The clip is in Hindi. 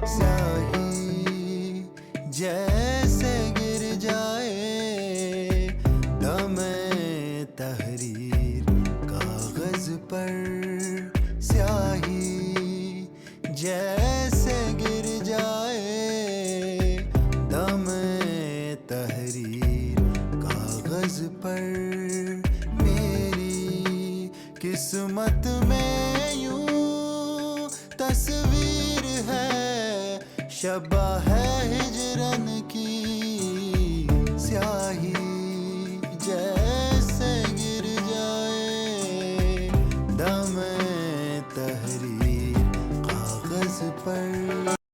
स्याही जैसे गिर जाए दमे तहरीर कागज पर, स्याही जैसे गिर जाए दमे तहरीर कागज पर। मेरी किस्मत में यूं तस्वीर है, शबा है हिजरन की स्याही।